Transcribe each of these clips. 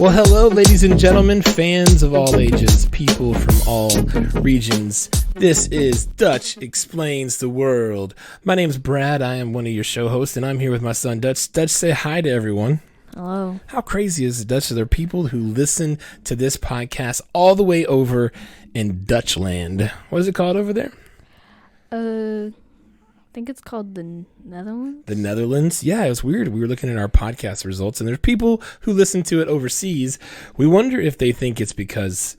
Well, hello, ladies and gentlemen, fans of all ages, people from all regions. This is Dutch Explains the World. My name's Brad. I am one of your show hosts, and I'm here with my son, Dutch. Dutch, say hi to everyone. Hello. How crazy is it, Dutch? There are people who listen to this podcast all the way over in Dutchland. What is it called over there? I think it's called the Netherlands. The Netherlands? Yeah, it was weird. We were looking at our podcast results, and there's people who listen to it overseas. We wonder if they think it's because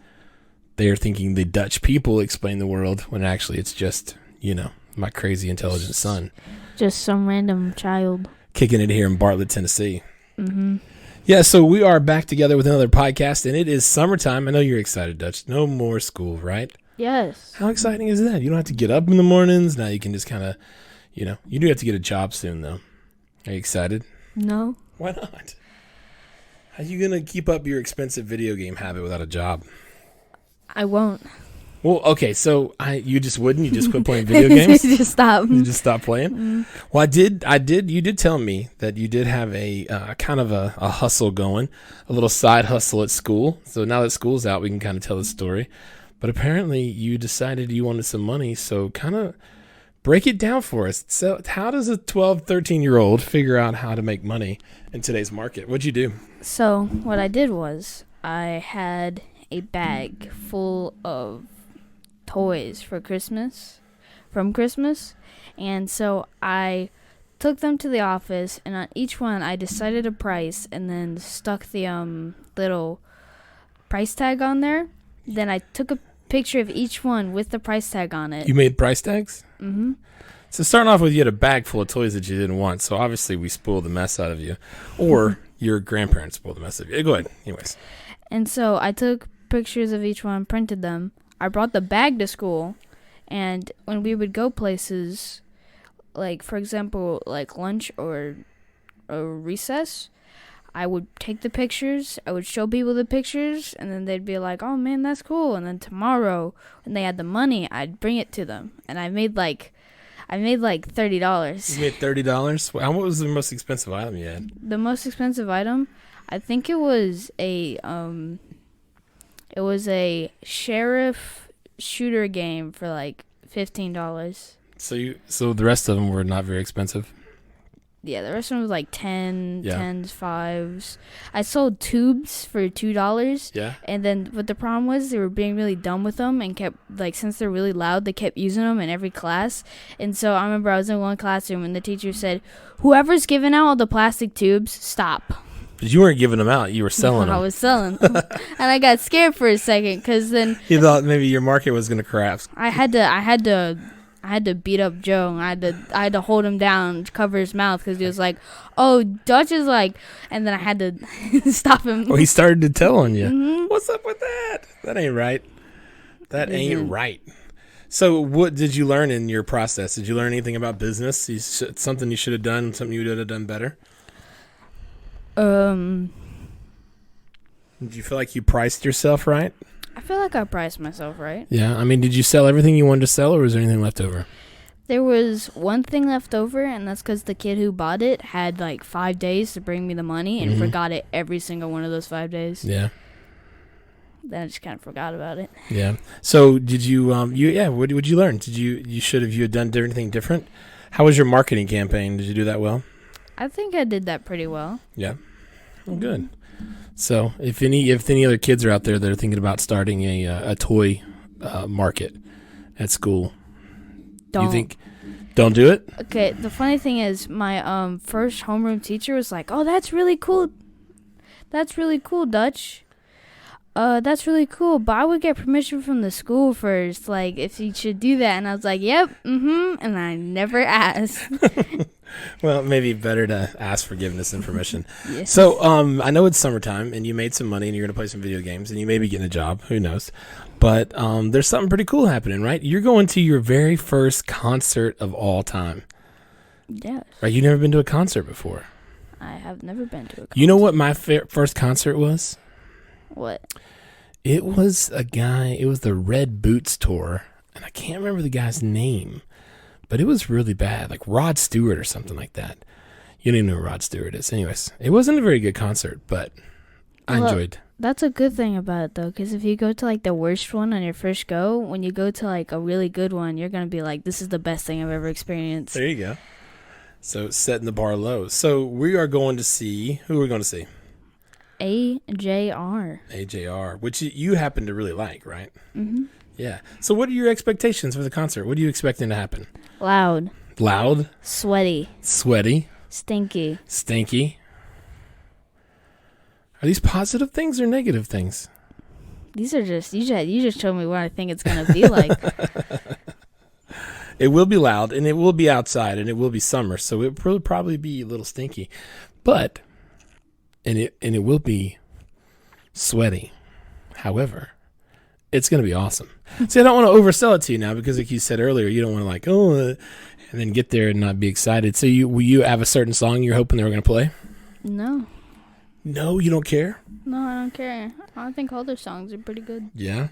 they're thinking the Dutch people explain the world, when actually it's just, my crazy intelligent son. Just some random child. Kicking it here in Bartlett, Tennessee. Mm-hmm. Yeah, so we are back together with another podcast, and it is summertime. I know you're excited, Dutch. No more school, right? Yes. How exciting is that? You don't have to get up in the mornings. Now you can just kind of, you do have to get a job soon, though. Are you excited? No. Why not? How are you going to keep up your expensive video game habit without a job? I won't. Well, okay, so you just wouldn't? You just quit playing video games? Just stop. You just stop playing? Mm. Well, you did tell me that you did have a kind of a hustle going, a little side hustle at school. So now that school's out, we can kind of tell the story. But apparently you decided you wanted some money, so kind of break it down for us. So how does a 12, 13-year-old figure out how to make money in today's market? What'd you do? So what I did was I had a bag full of toys from Christmas. And so I took them to the office, and on each one I decided a price and then stuck the little price tag on there. Then I took a picture of each one with the price tag on it. You made price tags? Mm-hmm. So starting off with, you had a bag full of toys that you didn't want. So obviously we spoiled the mess out of you. Or your grandparents spoiled the mess out of you. Go ahead. Anyways. And so I took pictures of each one, printed them. I brought the bag to school. And when we would go places, like, for example, like lunch or recess, I would take the pictures, I would show people the pictures, and then they'd be like, oh man, that's cool. And then tomorrow, when they had the money, I'd bring it to them. And I made like $30. You made $30? What was the most expensive item you had? The most expensive item, I think it was a sheriff shooter game for like $15. So the rest of them were not very expensive? Yeah, the rest of them was like 10s, Yeah. 5s. I sold tubes for $2. Yeah. And then what the problem was, they were being really dumb with them and kept, like, since they're really loud, they kept using them in every class. And so I remember I was in one classroom and the teacher said, whoever's giving out all the plastic tubes, stop. But you weren't giving them out. You were selling them. I was selling them. And I got scared for a second because then You thought maybe your market was going to collapse. I had to beat up Joe. And I had to hold him down, cover his mouth, because he was like, "Oh, Dutch is like," and then I had to stop him. Oh, he started to tell on you. Mm-hmm. What's up with that? That ain't right. That ain't right. So, what did you learn in your process? Did you learn anything about business? Something you should have done, something you would have done better? Did you feel like you priced yourself right? I feel like I priced myself right. Yeah, I mean, did you sell everything you wanted to sell, or was there anything left over? There was one thing left over, and that's because the kid who bought it had like 5 days to bring me the money and forgot it every single one of those 5 days. Yeah. Then I just kind of forgot about it. Yeah. So did you? What did you learn? Did you had done anything different? How was your marketing campaign? Did you do that well? I think I did that pretty well. Yeah. Well, good. So if any other kids are out there that are thinking about starting a toy market at school, don't do it? Okay, the funny thing is my first homeroom teacher was like, "Oh, that's really cool. That's really cool, Dutch. That's really cool, but I would get permission from the school first, like if you should do that." And I was like, "Yep, and I never asked. Well, maybe better to ask forgiveness than permission. Yes. So, I know it's summertime and you made some money and you're going to play some video games and you may be getting a job. Who knows? But there's something pretty cool happening, right? You're going to your very first concert of all time. Yes. Right? You've never been to a concert before. I have never been to a concert. You know what my first concert was? What? It was the Red Boots tour, and I can't remember the guy's name. But it was really bad, like Rod Stewart or something like that. You don't even know who Rod Stewart is. Anyways, it wasn't a very good concert, but I Well, enjoyed. That's a good thing about it, though, because if you go to, like, the worst one on your first go, when you go to, like, a really good one, you're going to be like, this is the best thing I've ever experienced. There you go. So setting the bar low. So we are going to see, who are we going to see? AJR. AJR, which you happen to really like, right? Mm-hmm. Yeah. So what are your expectations for the concert? What are you expecting to happen? Loud. Loud? Sweaty. Sweaty? Stinky. Stinky? Are these positive things or negative things? These are just, you just showed me what I think it's going to be like. It will be loud, and it will be outside, and it will be summer, so it will probably be a little stinky. But, and it will be sweaty. However, it's going to be awesome. See, I don't want to oversell it to you now because, like you said earlier, you don't want to and then get there and not be excited. So will you have a certain song you're hoping they were going to play? No. No, you don't care? No, I don't care. I think all their songs are pretty good. Yeah.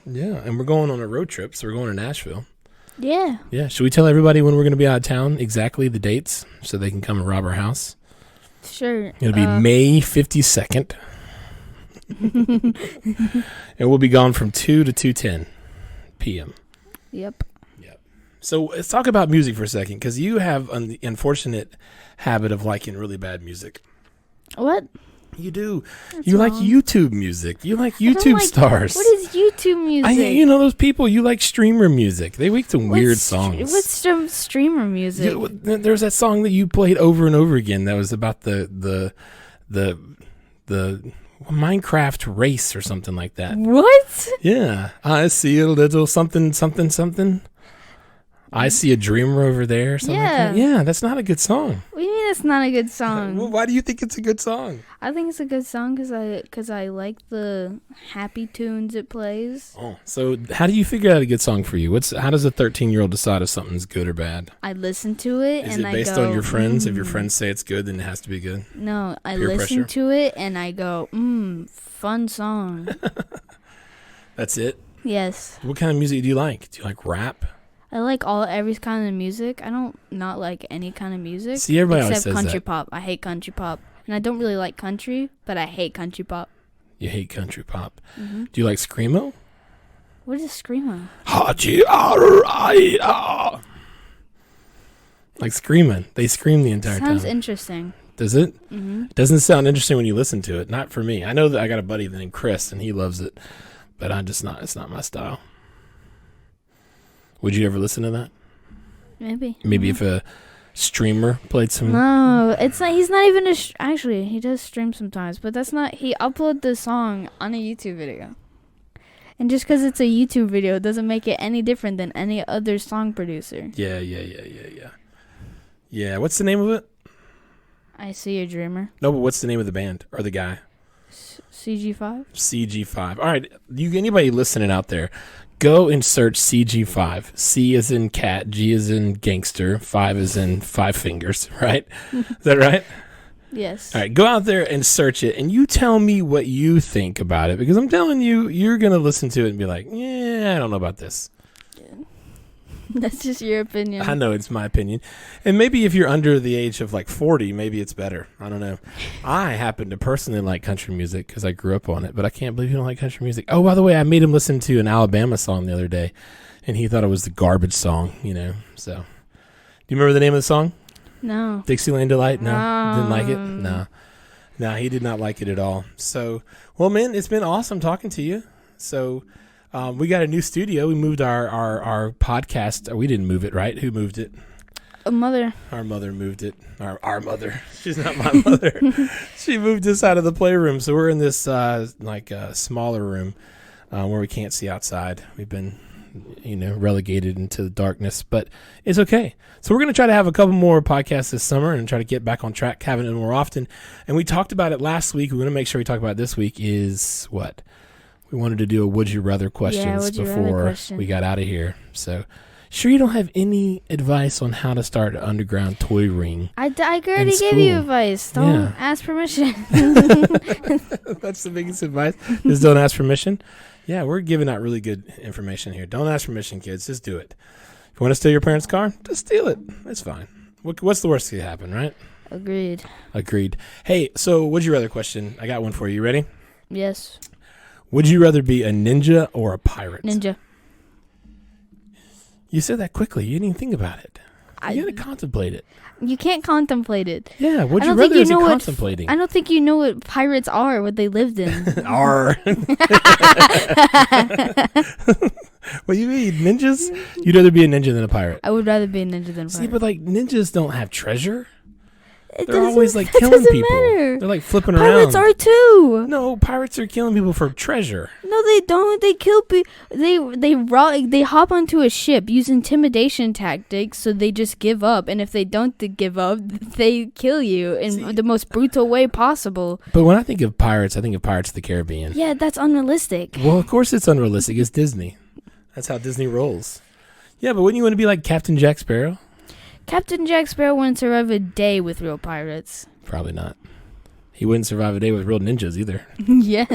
Yeah, and we're going on a road trip, so we're going to Nashville. Yeah. Yeah, should we tell everybody when we're going to be out of town, exactly the dates, so they can come and rob our house? Sure. It'll be May 52nd. And we'll be gone from 2 to 2:10 p.m. Yep. So let's talk about music for a second, because you have the unfortunate habit of liking really bad music. What? You do. That's you wrong. like YouTube music. You like I don't YouTube like- stars. What is YouTube music? You know those people, you like streamer music. They make some weird songs. What's some streamer music? There's that song that you played over and over again that was about the Minecraft race or something like that. What? Yeah. I see a little something, something, something. I see a dreamer over there or something like that. Yeah, that's not a good song. What do you mean it's not a good song? Well, why do you think it's a good song? I think it's a good song because I like the happy tunes it plays. Oh, so how do you figure out a good song for you? How does a 13-year-old decide if something's good or bad? I listen to it Is and it I based go, on your friends? If your friends say it's good, then it has to be good. No, I Peer listen pressure? to it and I go, fun song. That's it? Yes. What kind of music do you like? Do you like rap? I like every kind of music. I don't not like any kind of music. See, everybody always except says country that. pop. I hate country pop. And I don't really like country, but I hate country pop. You hate country pop. Mm-hmm. Do you like screamo? What is screamo? H-E-R-I-R. Like screaming. They scream the entire Sounds time. interesting. Does it? Mm-hmm. It doesn't sound interesting when you listen to it. Not for me. I know that I got a buddy named Chris, and he loves it. But it's not my style. Would you ever listen to that? Maybe. Maybe if a streamer played some... No, it's not. He's not even actually, he does stream sometimes, but that's not. He uploaded the song on a YouTube video, and just because it's a YouTube video doesn't make it any different than any other song producer. Yeah. Yeah, what's the name of it? I See a Dreamer. No, but what's the name of the band or the guy? CG5. CG5. All right, anybody listening out there, go and search CG5. C as in cat, G as in gangster, 5 as in 5 fingers, right? Is that right? Yes. All right, go out there and search it, and you tell me what you think about it, because I'm telling you, you're going to listen to it and be like, yeah, I don't know about this. That's just your opinion. I know it's my opinion. And maybe if you're under the age of like 40, maybe it's better. I don't know. I happen to personally like country music because I grew up on it, but I can't believe you don't like country music. Oh, by the way, I made him listen to an Alabama song the other day, and he thought it was the garbage song, So, do you remember the name of the song? No. Dixieland Delight? No. Didn't like it? No, he did not like it at all. So, well, man, it's been awesome talking to you. So, we got a new studio. We moved our podcast. We didn't move it, right? Who moved it? A mother. Our mother moved it. Our mother. She's not my mother. She moved us out of the playroom. So we're in this smaller room where we can't see outside. We've been, relegated into the darkness, but it's okay. So we're going to try to have a couple more podcasts this summer and try to get back on track, having it more often. And we talked about it last week. We're going to make sure we talk about it this week is what? We wanted to do a would you rather questions before we got out of here. So, sure you don't have any advice on how to start an underground toy ring? I already gave you advice. Don't ask permission. That's the biggest advice. Just don't ask permission. Yeah, we're giving out really good information here. Don't ask permission, kids. Just do it. If you want to steal your parents' car, just steal it. That's fine. What's the worst that could happen, right? Agreed. Hey, so would you rather question? I got one for you. You ready? Yes. Would you rather be a ninja or a pirate? Ninja. You said that quickly. You didn't even think about it. You I, got to contemplate it. you can't contemplate it. Yeah, would I you don't think rather you is know what contemplating? I don't think you know what pirates are, what they lived in. R. What do you mean? Ninjas? You'd rather be a ninja than a pirate. I would rather be a ninja than a pirate. See, but like ninjas don't have treasure. It They're always like that killing doesn't people. matter. They're like flipping Pirates around. are too. No, pirates are killing people for treasure. No, they don't. They kill people. They hop onto a ship, use intimidation tactics, so they just give up. And if they don't give up, they kill you in the most brutal way possible. But when I think of Pirates of the Caribbean. Yeah, that's unrealistic. Well, of course it's unrealistic. It's Disney. That's how Disney rolls. Yeah, but wouldn't you want to be like Captain Jack Sparrow? Captain Jack Sparrow wouldn't survive a day with real pirates. Probably not. He wouldn't survive a day with real ninjas either. Yes.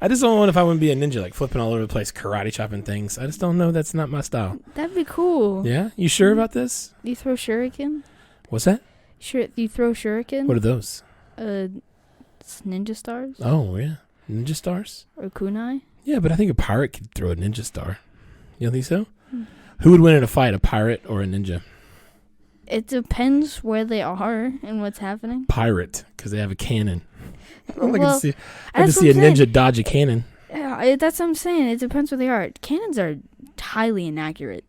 I just don't know if I wouldn't be a ninja, like flipping all over the place, karate chopping things. I just don't know. That's not my style. That'd be cool. Yeah? You sure about this? You throw shuriken? What's that? Sure, you throw shuriken? What are those? It's ninja stars? Oh, yeah. Ninja stars? Or kunai? Yeah, but I think a pirate could throw a ninja star. You don't think so? Who would win in a fight, a pirate or a ninja? It depends where they are and what's happening. Pirate, because they have a cannon. I'd like Well, to see a ninja dodge a cannon. Yeah, that's what I'm saying. It depends where they are. Cannons are highly inaccurate.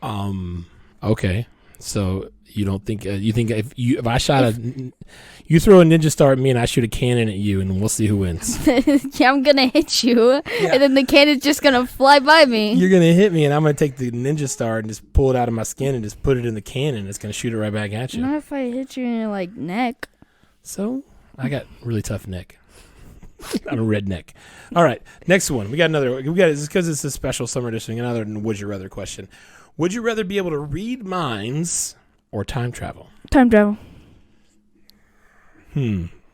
Okay. So you don't think you think if I shot you throw a ninja star at me and I shoot a cannon at you and we'll see who wins. Yeah, I'm gonna hit you, and then the cannon's just gonna fly by me. You're gonna hit me and I'm gonna take the ninja star and just pull it out of my skin and just put it in the cannon. It's gonna shoot it right back at you. Not if I hit you in your neck. So I got really tough neck. I'm a redneck. All right, next one. We got this because it's a special summer edition. Another would you rather question. Would you rather be able to read minds or time travel? Time travel.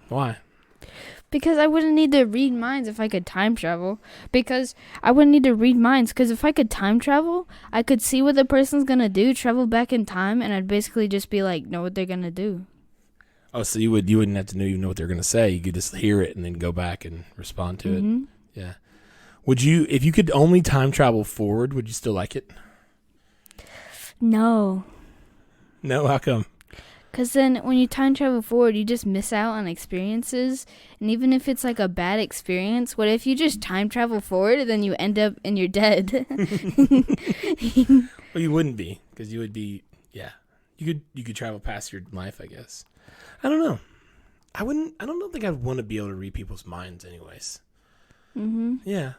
Why? Because I wouldn't need to read minds if I could time travel. Because I wouldn't need to read minds. Because if I could time travel, I could see what the person's gonna do, travel back in time, and I'd basically just be like, know what they're gonna do. Oh, so you wouldn't have to even know what they're gonna say. You could just hear it and then go back and respond to it. Yeah. Would you, if you could only time travel forward, would you still like it? No. No, how come? Because then when you time travel forward, you just miss out on experiences. And even if it's like a bad experience, what if you just time travel forward and then you end up and you're dead? Well, you wouldn't be, because you would be, yeah. You could travel past your life, I guess. I don't know. I don't think I'd want to be able to read people's minds anyways. Yeah.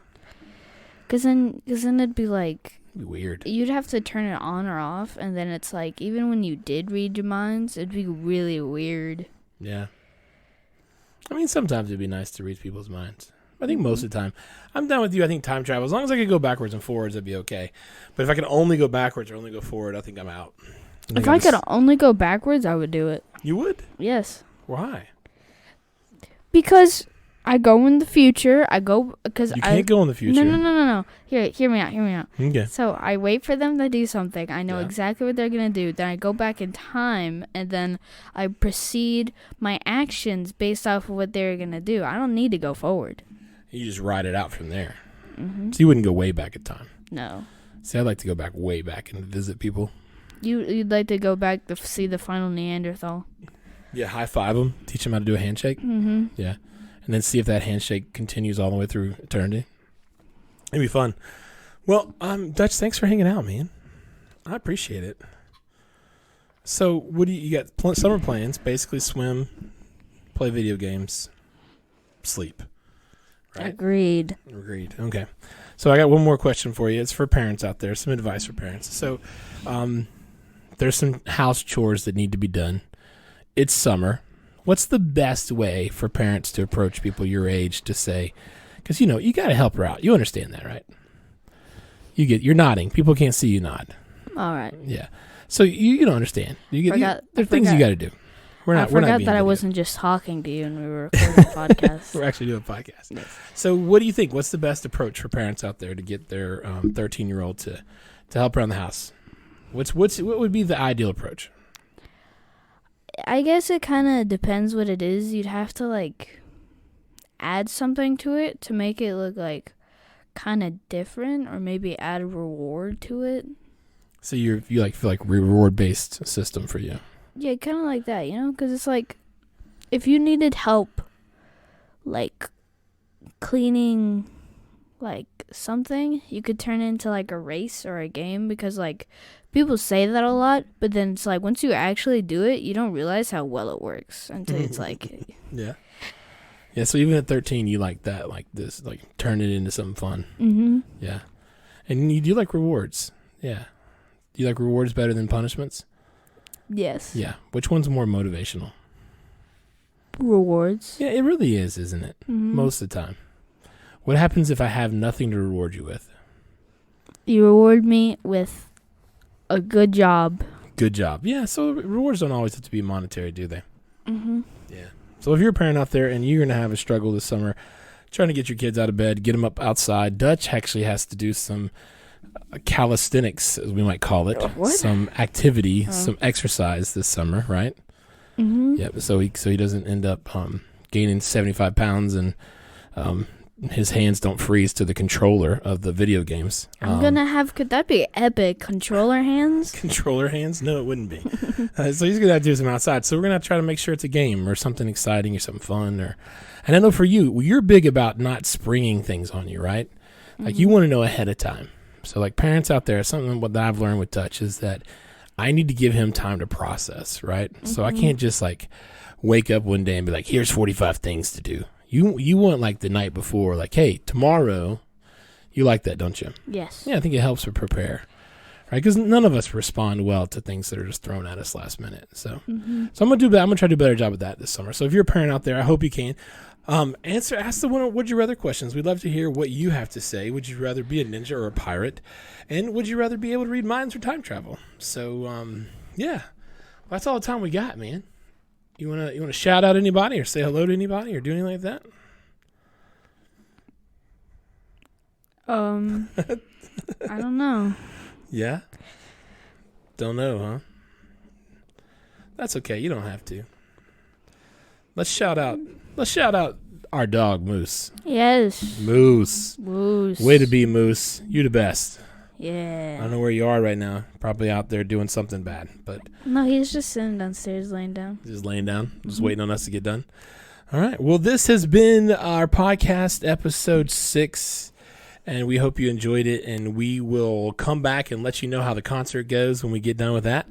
Because then it'd be like... It'd be weird. You'd have to turn it on or off, and then it's like, even when you did read your minds, it'd be really weird. Yeah. I mean, sometimes it'd be nice to read people's minds. I think most of the time. I'm down with you. I think time travel, as long as I could go backwards and forwards, that'd be okay. But if I could only go backwards or only go forward, I think I'm out. If I could only go backwards, I would do it. You would? Yes. Why? Because I go in the future. You can't go in the future. No. Hear me out. Okay. So I wait for them to do something. I know exactly what they're going to do. Then I go back in time, and then I proceed my actions based off of what they're going to do. I don't need to go forward. You just ride it out from there. So you wouldn't go way back in time. No. See, I'd like to go back way back and visit people. You'd like to go back to see the final Neanderthal. Yeah, high five them, teach them how to do a handshake. Yeah. And then see if that handshake continues all the way through eternity. It'd be fun. Well, Dutch, thanks for hanging out, man. I appreciate it. So, what do you got? Summer plans, basically swim, play video games, sleep. Right? Agreed. Okay. So I got one more question for you. It's for parents out there, some advice for parents. So, there's some house chores that need to be done. It's summer. What's the best way for parents to approach people your age to say, because you got to help her out. You understand that, right? You're nodding. People can't see you nod. All right. Yeah. So you don't understand. There's things you got to do. I forgot that I wasn't just talking to you and we were recording a podcast. We're actually doing a podcast. Yes. So what do you think? What's the best approach for parents out there to get their 13-year-old to help around the house? What would be the ideal approach? I guess it kind of depends what it is. You'd have to like add something to it to make it look like kind of different, or maybe add a reward to it. So you like feel like reward based system for you. Yeah, kind of like that, you know? Because it's like, if you needed help, like, cleaning, like, something, you could turn it into, like, a race or a game. Because, like, people say that a lot, but then it's like, once you actually do it, you don't realize how well it works until it's like... Yeah. Yeah, so even at 13, you like that, like this, like, turn it into something fun. Mm-hmm. Yeah. And you do like rewards. Yeah. Do you like rewards better than punishments? Yes. Yeah. Which one's more motivational? Rewards. Yeah, it really is, isn't it? Mm-hmm. Most of the time. What happens if I have nothing to reward you with? You reward me with a good job. Good job. Yeah, so rewards don't always have to be monetary, do they? Mm-hmm. Yeah. So if you're a parent out there and you're going to have a struggle this summer trying to get your kids out of bed, get them up outside, Dutch actually has to do some calisthenics, as we might call it. What? Some activity, some exercise this summer, right? Mm-hmm. Yep. So he doesn't end up gaining 75 pounds and his hands don't freeze to the controller of the video games. I'm gonna have, could that be epic, controller hands? Controller hands? No, it wouldn't be. So he's gonna have to do some outside. So we're gonna try to make sure it's a game or something exciting or something fun. And I know for you, you're big about not springing things on you, right? Like you want to know ahead of time. So like parents out there, something what I've learned with Dutch is that I need to give him time to process, right? So I can't just like wake up one day and be like, here's 45 things to do. You want like the night before, like, hey, tomorrow, you like that, don't you? Yes. Yeah, I think it helps to prepare, right? Because none of us respond well to things that are just thrown at us last minute. So I'm gonna do that. I'm gonna try to do a better job of that this summer. So if you're a parent out there, I hope you can. Ask the would you rather questions. We'd love to hear what you have to say. Would you rather be a ninja or a pirate? And would you rather be able to read minds or time travel? So, yeah, well, that's all the time we got, man. You wanna shout out anybody or say hello to anybody or do anything like that? I don't know. Yeah? Don't know, huh? That's okay. You don't have to. Let's shout out our dog, Moose. Yes. Moose. Moose. Way to be, Moose. You the best. Yeah. I don't know where you are right now. Probably out there doing something bad, but No, he's just sitting downstairs laying down. just laying down, just waiting on us to get done. All right. Well, this has been our podcast, episode 6, and we hope you enjoyed it, and we will come back and let you know how the concert goes when we get done with that.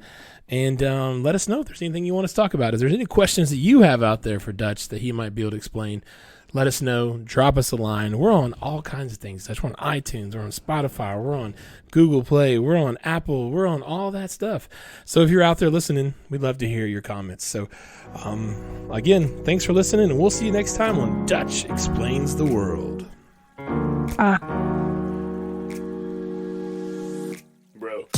And let us know if there's anything you want us to talk about. If there's any questions that you have out there for Dutch that he might be able to explain, let us know. Drop us a line. We're on all kinds of things. Dutch. We're on iTunes. We're on Spotify. We're on Google Play. We're on Apple. We're on all that stuff. So if you're out there listening, we'd love to hear your comments. So again, thanks for listening, and we'll see you next time on Dutch Explains the World. Bro.